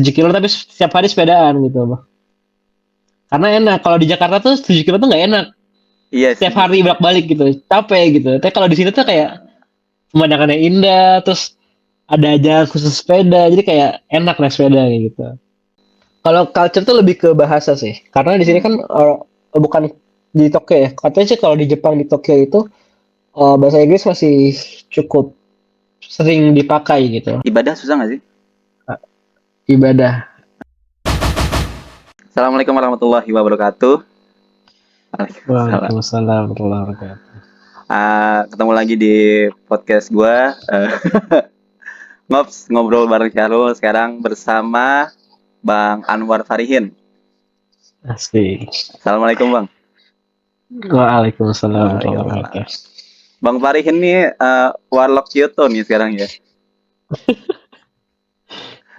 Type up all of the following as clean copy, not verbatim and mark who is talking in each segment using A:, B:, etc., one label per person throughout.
A: 7 kilo tapi setiap hari sepedaan gitu Bang. Karena enak, kalau di Jakarta tuh 7 kilo tuh nggak enak.
B: Iya
A: Setiap
B: sih.
A: hari bolak-balik gitu, capek gitu. Tapi kalau di sini tuh kayak pemandangannya indah, terus ada aja khusus sepeda, jadi kayak enak naik sepeda kayak gitu. Kalau culture tuh lebih ke bahasa sih, karena di sini kan
B: Hmm.
A: bukan di Tokyo ya. Katanya sih kalau di Jepang di Tokyo itu bahasa Inggris masih cukup sering dipakai gitu.
B: Ibadah susah nggak sih?
A: Ibadah.
B: Assalamualaikum warahmatullahi wabarakatuh. Waalaikumsalam.
A: Waalaikumsalam warahmatullahi wabarakatuh.
B: Ketemu lagi di podcast gua, Ngops, ngobrol bareng Syahrul sekarang bersama Bang Anwar Farihin.
A: Asik.
B: Assalamualaikum Bang.
A: Waalaikumsalam warahmatullahi
B: Waalaikumsalam.
A: wabarakatuh.
B: Bang Farihin nih warlock Kyoto nih sekarang ya.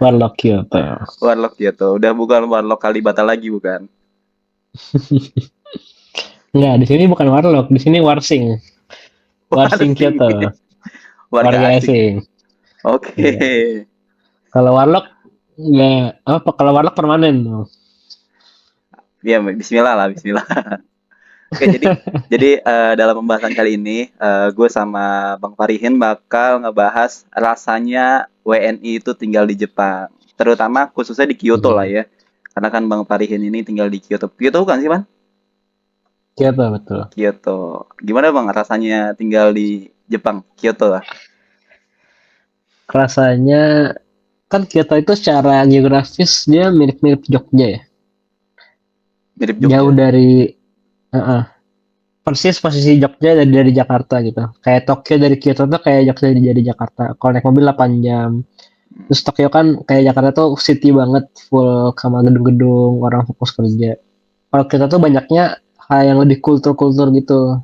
A: Warlock Kyoto.
B: Warlock Kyoto. Udah bukan warlock Kalibata lagi bukan?
A: Enggak, di sini bukan warlock, di sini warsing. Warsing
B: Warsing.
A: Kyoto,
B: Warga
A: warga
B: asing.
A: asing.
B: Oke.
A: Iya. Kalau warlock nggak apa? Kalau warlock permanen dong.
B: Ya, bismillah lah, bismillah. Oke, jadi dalam pembahasan kali ini, gue sama Bang Farihin bakal ngebahas rasanya WNI itu tinggal di Jepang. Terutama khususnya di Kyoto lah
A: Hmm.
B: ya. Karena kan Bang Farihin ini tinggal di Kyoto. Kyoto bukan sih, Bang?
A: Kyoto betul.
B: Kyoto. Gimana Bang rasanya tinggal di Jepang? Kyoto lah.
A: Rasanya kan Kyoto itu secara geografis dia mirip-mirip Jogja ya.
B: Mirip
A: Jauh
B: Jogja.
A: dari uh-uh, persis posisi Jogja dari Jakarta gitu. Kayak Tokyo dari Kyoto tuh kayak Jogja dari Jakarta. Kalau naik mobil 8 jam. Terus Tokyo kan kayak Jakarta tuh city banget, full sama gedung-gedung, orang fokus kerja. Kalau kita tuh banyaknya hal yang lebih kultur-kultur gitu.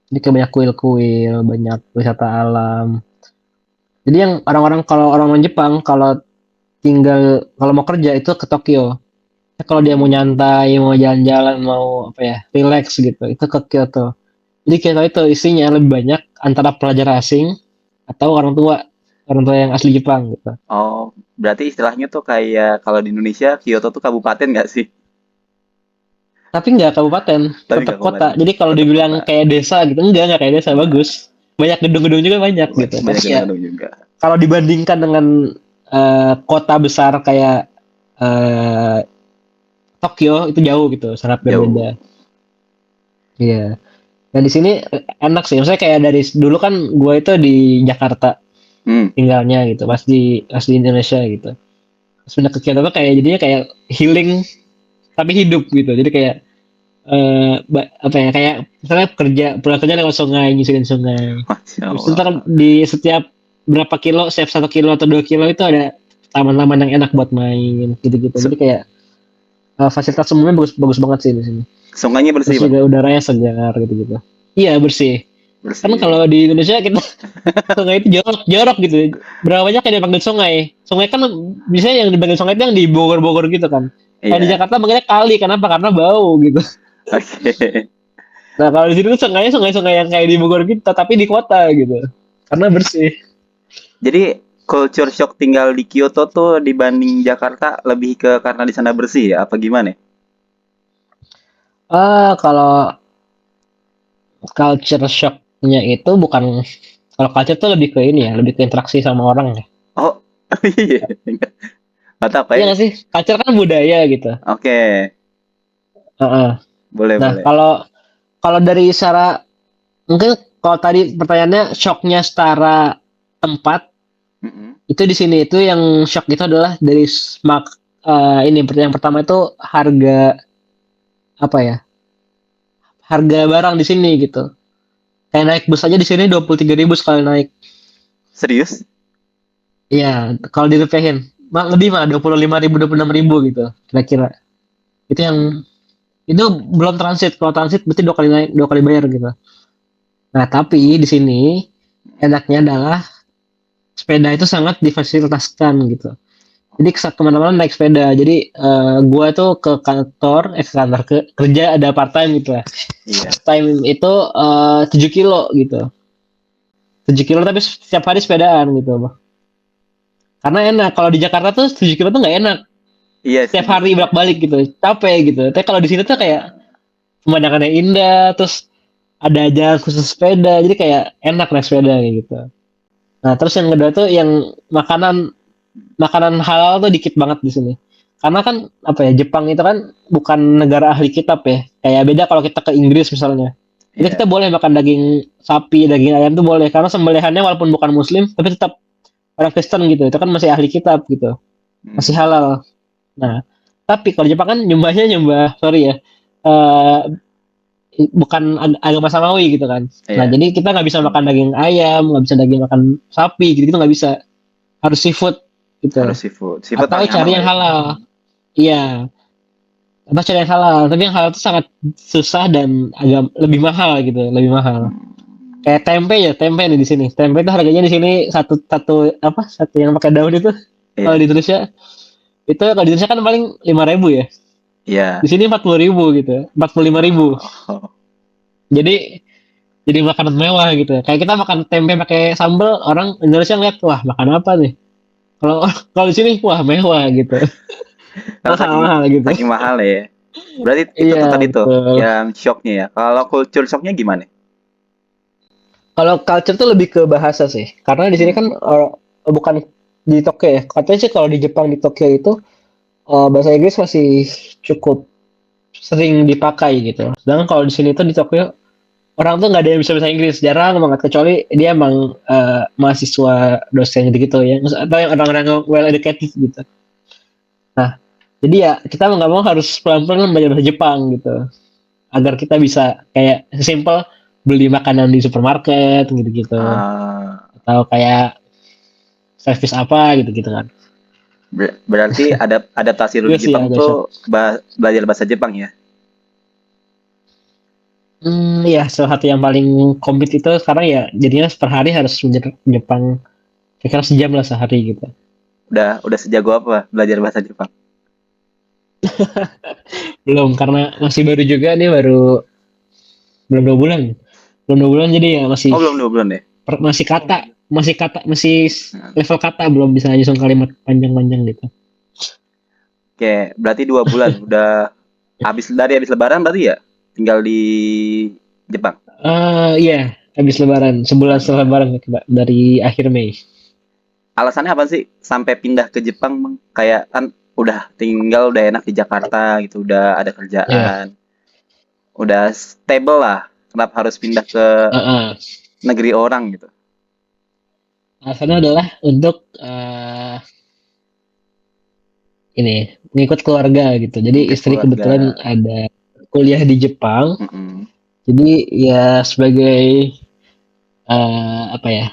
A: Jadi kayak banyak kuil-kuil, banyak wisata alam. Jadi yang orang-orang kalau orang Jepang kalau kalau mau kerja itu ke Tokyo. Kalau dia mau
B: Hmm.
A: nyantai, mau jalan-jalan, mau apa ya, relax gitu, itu ke Kyoto. Jadi Kyoto itu isinya lebih banyak antara pelajar asing atau orang tua yang asli Jepang gitu.
B: Oh, berarti istilahnya tuh kayak kalau di Indonesia Kyoto tuh kabupaten nggak sih?
A: Tapi nggak kabupaten,
B: Tapi
A: tetap
B: nggak
A: kota.
B: kabupaten,
A: Jadi kalau
B: tetap
A: dibilang
B: kota.
A: kayak desa gitu, enggak kayak desa,
B: Enggak.
A: bagus. Banyak gedung-gedung juga banyak gitu.
B: Banyak
A: Tapi ya
B: gedung-gedung juga.
A: kalau dibandingkan dengan kota besar kayak eh, Tokyo itu jauh gitu, sangat berbeda.
B: Jauh.
A: Iya. Nah di sini enak sih. Maksudnya kayak dari dulu kan gue itu di Jakarta
B: Hmm.
A: tinggalnya gitu, pas di Indonesia gitu. Terus pindah ke Kyoto tuh kayak jadinya kayak healing tapi hidup gitu. Jadi kayak apa ya kayak misalnya pulang kerja lewat sungai, nyusurin sungai.
B: Masya
A: Terus ntar
B: Allah.
A: di setiap berapa kilo, setiap 1 kilo atau 2 kilo itu ada taman-taman yang enak buat main gitu-gitu.
B: Su-
A: Jadi kayak fasilitas semuanya bagus bagus banget sih di sini.
B: Sungainya
A: Terus
B: bersih, Bang.
A: juga udaranya segar gitu-gitu. Iya bersih. Kan
B: Bersih.
A: kalau di Indonesia kita sungai itu jorok gitu. Berapa banyak yang dipanggil sungai? Sungai kan biasanya yang dipanggil sungai itu yang di Bogor-Bogor gitu kan. Kalau di
B: Iya.
A: Jakarta manggilnya kali, kenapa? Karena bau gitu.
B: Oke.
A: Nah kalau di sini tuh sungainya sungai-sungai yang kayak di Bogor gitu, tapi di kota gitu. Karena bersih.
B: Jadi culture shock tinggal di Kyoto tuh dibanding Jakarta lebih ke karena di sana bersih ya? Apa gimana?
A: Kalau culture shocknya itu bukan kalau culture tuh lebih ke ini ya, lebih ke interaksi sama orang ya.
B: Oh, iya. Nggak tahu apa
A: Iya
B: ya?
A: nggak sih? Culture kan budaya gitu.
B: Oke,
A: Heeh.
B: boleh
A: Nah,
B: boleh.
A: kalau kalau dari secara mungkin kalau tadi pertanyaannya shocknya setara tempat
B: Mm-mm.
A: itu di sini itu yang shock itu adalah dari ini yang pertama itu harga apa ya? Harga barang di sini gitu. Kayak naik bus aja di sini 23.000 sekali naik.
B: Serius?
A: Iya, kalau dirupiahin. Lebih mah 25.000 26.000 gitu kira-kira. Itu yang itu belum transit. Kalau transit berarti 2 kali naik, 2 kali bayar gitu. Nah, tapi di sini enaknya adalah sepeda itu sangat difasilitakan gitu. Jadi kemana-mana naik sepeda. Jadi gua tuh ke kerja ada part time gitu lah.
B: Iya.
A: Part time itu 7 kilo gitu. 7 kilo tapi setiap hari sepedaan gitu. Karena enak. Kalau di Jakarta tuh 7 kilo tuh nggak enak.
B: Iya
A: setiap
B: sih.
A: hari bolak-balik gitu, capek gitu. Tapi kalau di sini tuh kayak pemandangannya indah, terus ada aja khusus sepeda, jadi kayak enak naik sepeda kayak gitu. Nah, terus yang kedua tuh yang makanan makanan halal tuh dikit banget di sini. Karena kan apa ya, Jepang itu kan bukan negara ahli kitab ya. Kayak beda kalau kita ke Inggris misalnya. Itu
B: Iya.
A: kita boleh makan daging sapi, daging ayam tuh boleh karena sembelihannya walaupun bukan muslim tapi tetap orang Kristen gitu. Itu kan masih ahli kitab gitu. Masih
B: Hmm.
A: halal. Nah, tapi kalau Jepang kan nyembahnya nyembah sorry ya. eh bukan agama samawi gitu kan. Nah,
B: Iya.
A: jadi kita nggak bisa makan daging ayam, nggak bisa daging makan sapi gitu, gitu nggak bisa. Harus seafood gitu.
B: Harus seafood. Seafood
A: Atau
B: paling aman
A: cari
B: lah
A: yang
B: ya.
A: halal. Iya, atau cari yang halal. Tapi yang halal itu sangat susah dan agak lebih mahal gitu, lebih mahal.
B: Hmm.
A: Kayak tempe ya, tempe nih di sini. Tempe itu harganya di sini satu satu apa? Satu yang pakai daun itu. Kalau
B: Iya.
A: di Indonesia itu kalau di Indonesia kan paling 5.000 ya. Di
B: Iya.
A: sini 40.000 gitu, 45.000.
B: Oh.
A: Jadi jadi makanan mewah gitu. Kayak kita makan tempe pakai sambal, orang Indonesia ngeliat wah makan apa nih? Kalau kalau di sini wah mewah gitu,
B: Karena
A: mahal
B: saking
A: mahal gitu.
B: saking mahal ya. Berarti itu
A: Iya
B: tuh tadi tuh
A: betul.
B: yang shocknya ya. Kalau culture shocknya gimana?
A: Kalau culture tuh lebih ke bahasa sih, karena di sini kan
B: Hmm.
A: bukan di Tokyo ya. Katanya sih kalau di Jepang di Tokyo itu bahasa Inggris masih cukup sering dipakai gitu. Sedangkan kalau di sini tuh di Tokyo orang tuh nggak ada yang bisa bahasa Inggris, jarang banget kecuali dia emang mahasiswa dosen gitu ya, atau yang orang-orang yang well educated gitu. Nah, jadi ya kita mau nggak mau harus pelan-pelan belajar bahasa Jepang gitu, agar kita bisa kayak simple beli makanan di supermarket gitu-gitu,
B: Ah,
A: atau kayak servis apa gitu-gitu kan.
B: berarti adaptasi lu
A: Itu
B: di
A: sih
B: Jepang
A: agak
B: tuh
A: shock.
B: belajar bahasa Jepang ya.
A: Ya salah satu yang paling komplit itu sekarang ya jadinya per hari harus belajar Jepang kira-kira sejam lah sehari gitu.
B: Udah sejago apa belajar bahasa Jepang?
A: Belum karena masih baru juga nih, baru belum 2 bulan. Belum 2 bulan jadi ya
B: Oh, belum 2 bulan ya?
A: masih
B: Hmm.
A: level kata belum bisa nyusun kalimat panjang-panjang gitu.
B: Oke, berarti 2 bulan udah habis Lebaran berarti ya? Tinggal di Jepang.
A: Iya, habis Lebaran, sebulan
B: Habis
A: setelah
B: Lebaran.
A: Lebaran dari akhir Mei.
B: Alasannya apa sih sampai pindah ke Jepang, Bang? Kayak kan udah enak di Jakarta gitu, udah ada
A: Iya.
B: kerjaan, udah stable lah. Kenapa harus pindah ke
A: Heeh.
B: negeri orang gitu?
A: Alasannya adalah untuk ini ngikut keluarga gitu. Jadi
B: Ikut
A: istri
B: keluarga.
A: kebetulan ada kuliah di Jepang.
B: Mm-mm.
A: Jadi ya sebagai apa ya,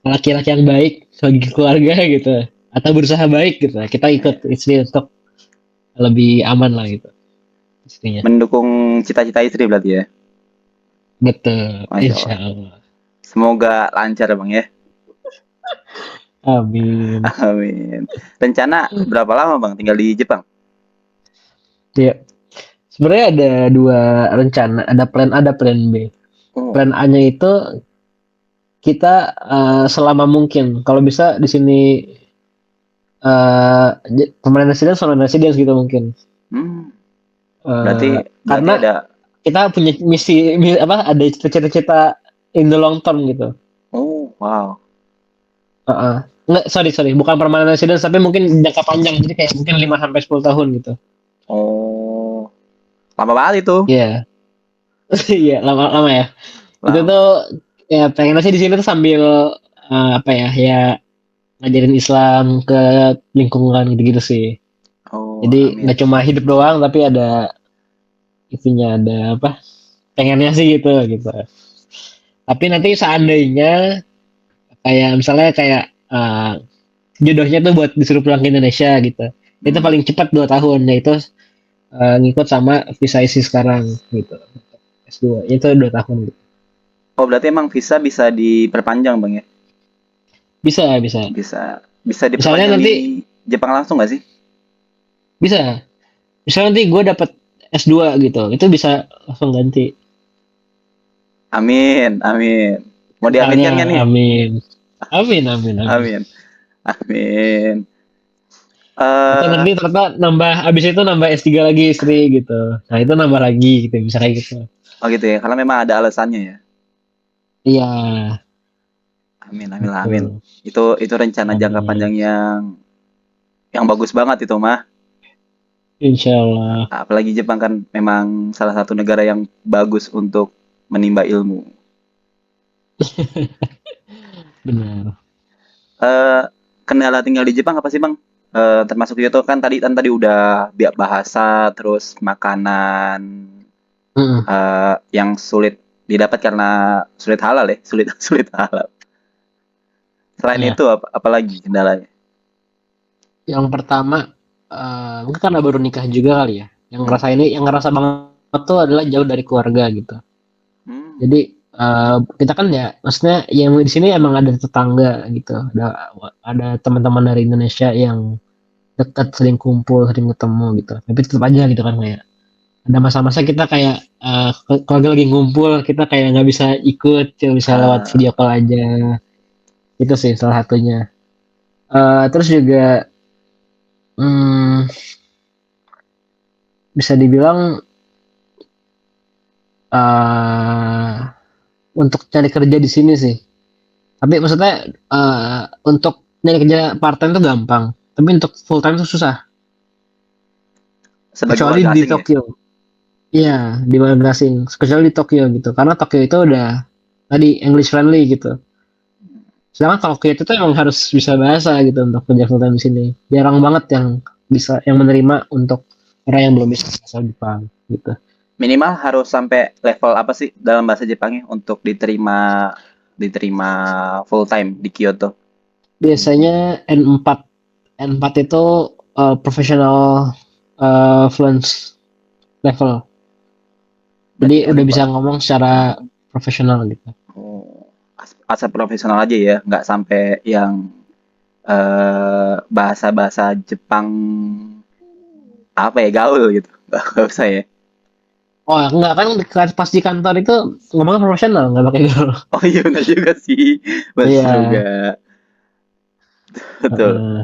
A: laki-laki yang baik bagi keluarga gitu, atau berusaha baik gitu, kita ikut
B: Iya.
A: istri untuk lebih aman lah gitu istrinya.
B: Mendukung cita-cita istri berarti ya.
A: Betul,
B: Masya
A: insya
B: Allah.
A: Allah.
B: Semoga lancar Bang ya.
A: Amin.
B: Amin. Rencana berapa lama Bang tinggal di Jepang?
A: Ya, sebenarnya ada dua rencana, ada plan A, ada plan B.
B: Oh,
A: Plan A-nya itu kita selama mungkin, kalau bisa di sini permanent residence, permanent residence gitu mungkin.
B: hmm. Berarti
A: Eh,
B: berarti
A: karena
B: ada.
A: kita punya apa, ada cita-cita in the long term gitu.
B: Oh, wow.
A: Heeh. Nggak, sorry sorry, bukan permanent residence tapi mungkin jangka panjang, jadi kayak mungkin 5 sampai 10 tahun gitu.
B: Oh, lama banget itu.
A: Iya. Iya, lama-lama ya. Itu tuh
B: Lama.
A: ya pengen sih di sini tuh sambil apa ya, ya ngajarin Islam ke lingkungan gitu-gitu sih.
B: Oh,
A: Jadi
B: amin.
A: nggak cuma hidup doang tapi ada itunya, ada apa? Pengennya sih gitu gitu. Tapi nanti seandainya kayak misalnya kayak jodohnya tuh buat disuruh pulang ke Indonesia gitu. Itu
B: Hmm.
A: paling cepat 2 tahun, yaitu ngikut sama visa isi sekarang gitu. S2 itu 2 tahun gitu.
B: Oh, berarti emang visa bisa diperpanjang, Bang ya?
A: Bisa bisa.
B: Bisa bisa
A: Misalnya
B: diperpanjang
A: nanti
B: di Jepang langsung nggak sih?
A: bisa. Misalnya nanti gue dapat S2 gitu, itu bisa langsung ganti.
B: Amin, amin. Mau
A: Misalnya,
B: diaminkan nggak nih?
A: amin. Amin, amin, amin.
B: Amin, amin.
A: Atau
B: Eh
A: nanti ternyata nambah, abis itu nambah S3 lagi istri gitu. Nah itu nambah lagi gitu, bisa kayak gitu.
B: oh gitu ya, karena memang ada alasannya ya.
A: Iya,
B: Amin, amin, lah, amin.
A: betul.
B: Itu rencana jangka
A: Amin.
B: panjang yang bagus banget itu mah.
A: Insya Allah.
B: Apalagi Jepang kan memang salah satu negara yang bagus untuk menimba ilmu.
A: Benar.
B: Eh kendala tinggal di Jepang apa sih Bang? Termasuk itu kan tadi udah bahasa, terus makanan
A: Mm-mm.
B: yang sulit didapat karena sulit halal ya, sulit sulit halal. Selain
A: Ya,
B: itu apa lagi kendalanya?
A: yang pertama, mungkin karena baru nikah juga kali ya.
B: Hmm.
A: Yang ngerasa banget tuh adalah jauh dari keluarga gitu.
B: Hmm.
A: Jadi kita kan ya, maksudnya yang di sini emang ada tetangga gitu, ada teman-teman dari Indonesia yang dekat, sering kumpul, sering ketemu gitu. Tapi tetap aja gitu kan, kayak ada masa-masa kita kayak keluarga lagi ngumpul, kita kayak nggak bisa ikut, cuma bisa lewat
B: Ah,
A: video call aja. Itu sih salah satunya. Terus juga hmm, bisa dibilang eh untuk cari kerja di sini sih. Tapi maksudnya untuk nyari kerja part time tuh gampang. Tapi untuk full time tuh susah.
B: sebagai
A: Kecuali
B: warga
A: di
B: asing ya?
A: Tokyo. Iya, di mana asing. Kecuali di Tokyo gitu. Karena Tokyo itu udah tadi English friendly gitu. Sedangkan kalau Kyoto itu emang harus bisa bahasa gitu untuk kerja full time di sini. Jarang banget yang bisa, yang menerima untuk orang yang belum bisa bahasa Jepang gitu.
B: Minimal harus sampai level apa sih dalam bahasa Jepangnya untuk diterima diterima full time di Kyoto?
A: Biasanya N4. N4 itu professional fluence level. Jadi
B: Berarti
A: udah
B: N4.
A: bisa ngomong secara profesional gitu.
B: Oh, asal profesional aja ya, nggak sampai yang bahasa-bahasa Jepang apa ya gaul gitu. Nggak usah ya.
A: Oh enggak kan, pas di kantor itu ngomongnya profesional, nggak pakai gaul.
B: Oh iya benar juga sih, benar
A: Iya.
B: juga, betul.
A: Heeh.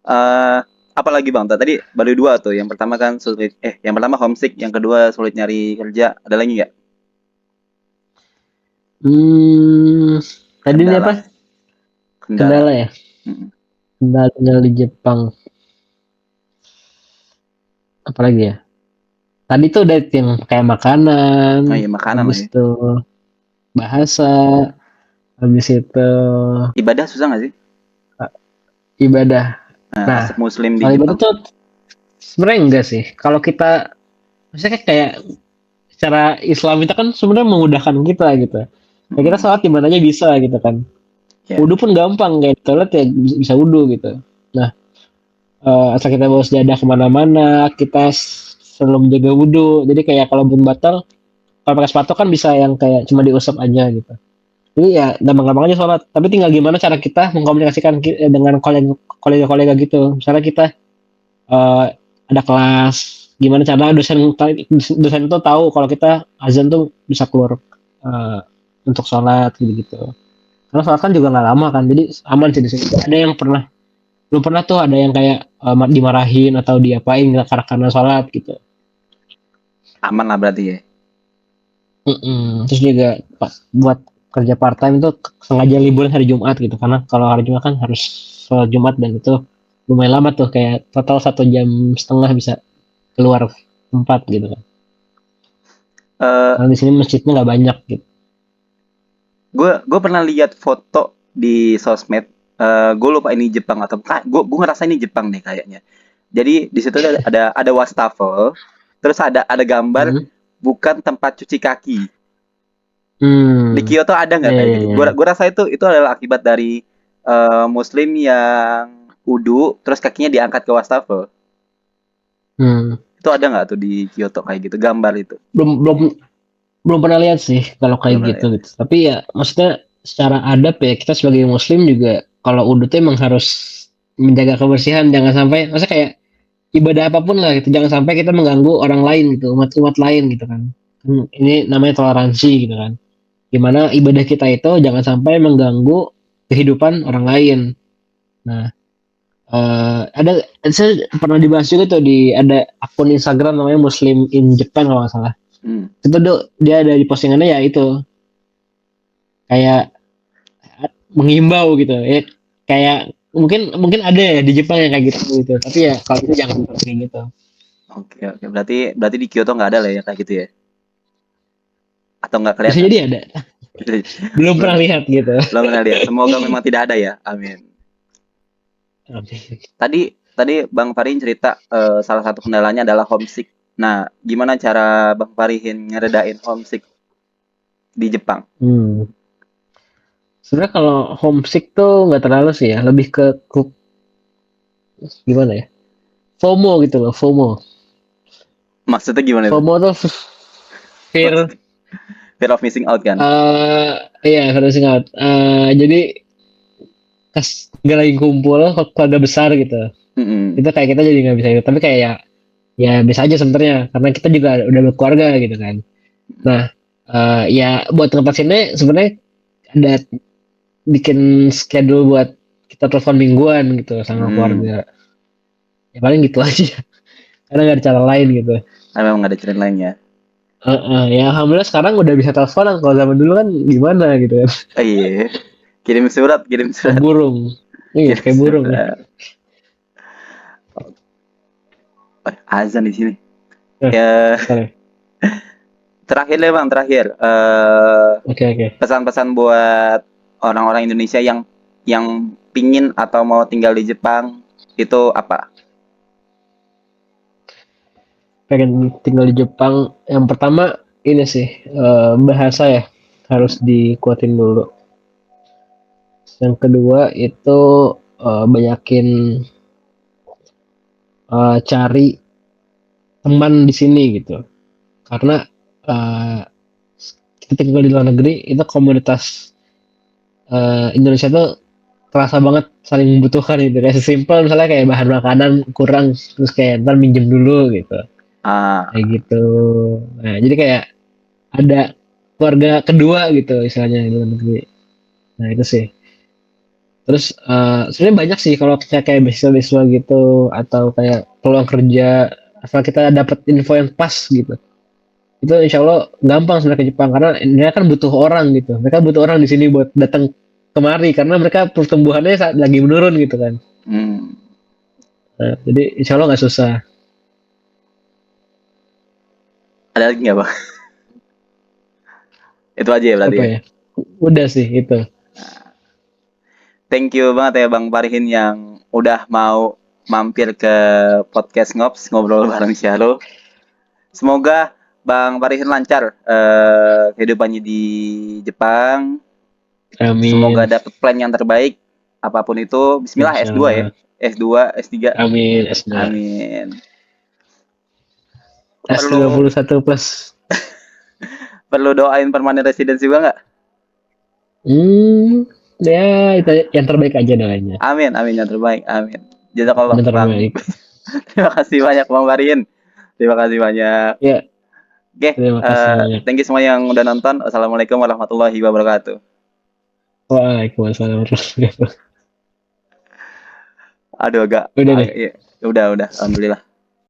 B: Eh apalagi Bang? Tadi baru dua tuh. Yang pertama kan yang pertama homesick, yang kedua sulit nyari kerja. Ada lagi nggak
A: Hmm, tadi ini apa?
B: kendala? Kendala.
A: Kendala ya?
B: Mm-mm.
A: Kendala tinggal di Jepang. Apalagi ya? Tadi tuh udah yang kayak makanan,
B: Oh iya makanan
A: habis
B: lagi.
A: itu bahasa, habis itu
B: Ibadah susah nggak sih?
A: ibadah.
B: Nah,
A: Nah,
B: asal Muslim di
A: kalau ibadah
B: Jepang.
A: tuh sebenarnya enggak sih. Kalau kita, maksudnya kayak secara Islam itu kan sebenarnya memudahkan kita gitu. Ya kita
B: Mm-mm.
A: sholat di mana aja bisa gitu kan.
B: Ya.
A: Wudhu pun gampang, kayak di toilet ya bisa wudhu gitu. Nah, asal kita bawa sejadah kemana-mana, kita selalu menjaga wudhu. Jadi kayak kalau belum batal, kalau pakai sepatu kan bisa yang kayak cuma diusap aja gitu. Jadi ya gampang-gampang aja sholat. Tapi tinggal gimana cara kita mengkomunikasikan dengan kolega-kolega gitu. Misalnya kita eh, ada kelas, gimana cara dosen itu tahu kalau kita azan tuh bisa keluar eh, untuk sholat gitu-gitu. Karena sholat kan juga nggak lama kan, jadi aman sih di sini. Ada yang belum pernah tuh ada yang kayak dimarahin atau diapain karena sholat gitu.
B: Aman lah berarti ya.
A: Mm-mm. Terus juga buat kerja part time itu sengaja liburan hari Jumat gitu, karena kalau hari Jumat kan harus sholat Jumat, dan itu lumayan lama tuh, kayak total 1,5 jam bisa keluar tempat gitu kan.
B: Eh
A: Karena di sini masjidnya nggak banyak gitu.
B: gue pernah lihat foto di sosmed. Gue lupa ini Jepang atau bukan. Gue ngerasa ini Jepang nih kayaknya. Jadi di situ ada wastafel, terus ada gambar
A: Hmm.
B: bukan tempat cuci kaki. Di
A: Hmm.
B: Kyoto ada nggak
A: Ya,
B: kayak
A: ya,
B: gitu?
A: ya.
B: Gua rasa itu adalah akibat dari Muslim yang wudu terus kakinya diangkat ke wastafel.
A: Hmm.
B: Itu ada nggak tuh di Kyoto kayak gitu gambar itu?
A: Belum belum belum pernah lihat sih kalau kayak
B: Belum pernah
A: gitu
B: lihat.
A: gitu. Tapi ya maksudnya secara adab ya, kita sebagai muslim juga kalau udah tuh emang harus menjaga kebersihan, jangan sampai, maksudnya kayak ibadah apapun lah gitu, jangan sampai kita mengganggu orang lain gitu, umat-umat lain gitu kan. Ini namanya toleransi gitu kan. Gimana ibadah kita itu jangan sampai mengganggu kehidupan orang lain. Nah, ada saya pernah dibahas juga tuh di ada akun Instagram namanya Muslim in Japan kalau nggak salah.
B: Hmm.
A: Itu tuh dia ada di postingannya ya itu kayak mengimbau gitu ya kayak mungkin mungkin ada ya di Jepang yang kayak gitu tapi ya kalau itu jangan kayak gitu.
B: Oke, oke. Berarti berarti di Kyoto nggak ada lah ya kayak gitu ya? Atau nggak
A: Bisa
B: kelihatan?
A: jadi ada, belum
B: Belum,
A: pernah lihat gitu.
B: belum pernah lihat. Semoga memang tidak ada ya. Amin. Tadi tadi Bang Farin cerita salah satu kendalanya adalah homesick. Nah, gimana cara Bang Farihin ngeredain homesick di Jepang?
A: Hmm. Sebenarnya kalau homesick tuh nggak terlalu sih ya, lebih ke gimana ya? FOMO gitu loh, FOMO.
B: Maksudnya gimana itu?
A: FOMO tuh fear
B: Maksudnya fear of missing out kan?
A: eh iya harus ingat. Jadi pas nggak lagi kumpul keluarga besar gitu.
B: Mm-mm.
A: Itu kayak kita jadi nggak bisa itu. Tapi kayak ya bisa aja sebenarnya karena kita juga udah berkeluarga gitu kan. Nah, ya buat ngatasinnya sebenarnya ada bikin schedule buat kita telepon mingguan gitu sama
B: Mm.
A: keluarga. Ya paling gitu aja. Karena nggak ada cara lain gitu.
B: Karena memang nggak ada cerita lainnya.
A: Ya alhamdulillah sekarang udah bisa teleponan. Kalau zaman dulu kan gimana gitu kan.
B: Oh iya, kirim surat, kirim
A: Kayak
B: surat,
A: burung. Iya,
B: kirim
A: kayak burung ya.
B: surat. Oh, azan di sini.
A: Nah,
B: Ya,
A: sorry.
B: terakhir deh Bang, terakhir.
A: Oke, oke.
B: Pesan-pesan buat orang-orang Indonesia yang pingin atau mau tinggal di Jepang itu apa?
A: Pengen tinggal di Jepang. Yang pertama ini sih bahasa ya harus dikuatin dulu. Yang kedua itu banyakin cari teman di sini gitu. Karena eh, kita tinggal di luar negeri itu komunitas Indonesia tuh terasa banget saling membutuhkan gitu. Kayak sesimpel misalnya kayak bahan makanan kurang terus kayak ntar minjem dulu gitu.
B: Ah,
A: Kayak gitu. Nah, jadi kayak ada keluarga kedua gitu istilahnya di luar negeri. Nah, itu sih. Terus sebenarnya banyak sih kalau kita kayak beasiswa-beasiswa gitu atau kayak peluang kerja asal kita dapat info yang pas gitu. Itu insya Allah gampang sebenarnya ke Jepang karena mereka kan butuh orang gitu. Mereka butuh orang di sini buat datang kemari karena mereka pertumbuhannya lagi menurun gitu kan.
B: hmm,
A: Nah, jadi insya Allah nggak susah.
B: ada lagi nggak Bang? Itu aja ya berarti
A: Apa
B: ya.
A: ya? Udah sih itu.
B: Thank you banget ya Bang Farihin yang udah mau mampir ke podcast Ngops ngobrol bareng Syahrul. Semoga Bang Farihin lancar kehidupannya di Jepang. Semoga
A: Amin.
B: dapat plan yang terbaik apapun itu. Bismillah
A: Insya
B: S2 ya.
A: Allah.
B: S2, S3.
A: Amin. S2.
B: Amin. Perlu
A: S21 plus.
B: perlu doain permanent residence juga nggak?
A: Hmm, ya itu yang terbaik aja doanya.
B: Amin, amin yang terbaik. Amin. Jazakallah
A: Yang
B: Bang.
A: terbaik.
B: Terima kasih banyak Bang Farihin. Terima kasih banyak.
A: Ya,
B: Oke,
A: terima kasih banyak.
B: thank you semua yang udah nonton. Wassalamualaikum warahmatullahi wabarakatuh.
A: Waalaikumsalam warahmatullahi wabarakatuh.
B: Aduh agak,
A: Udah deh.
B: iya. Udah, alhamdulillah.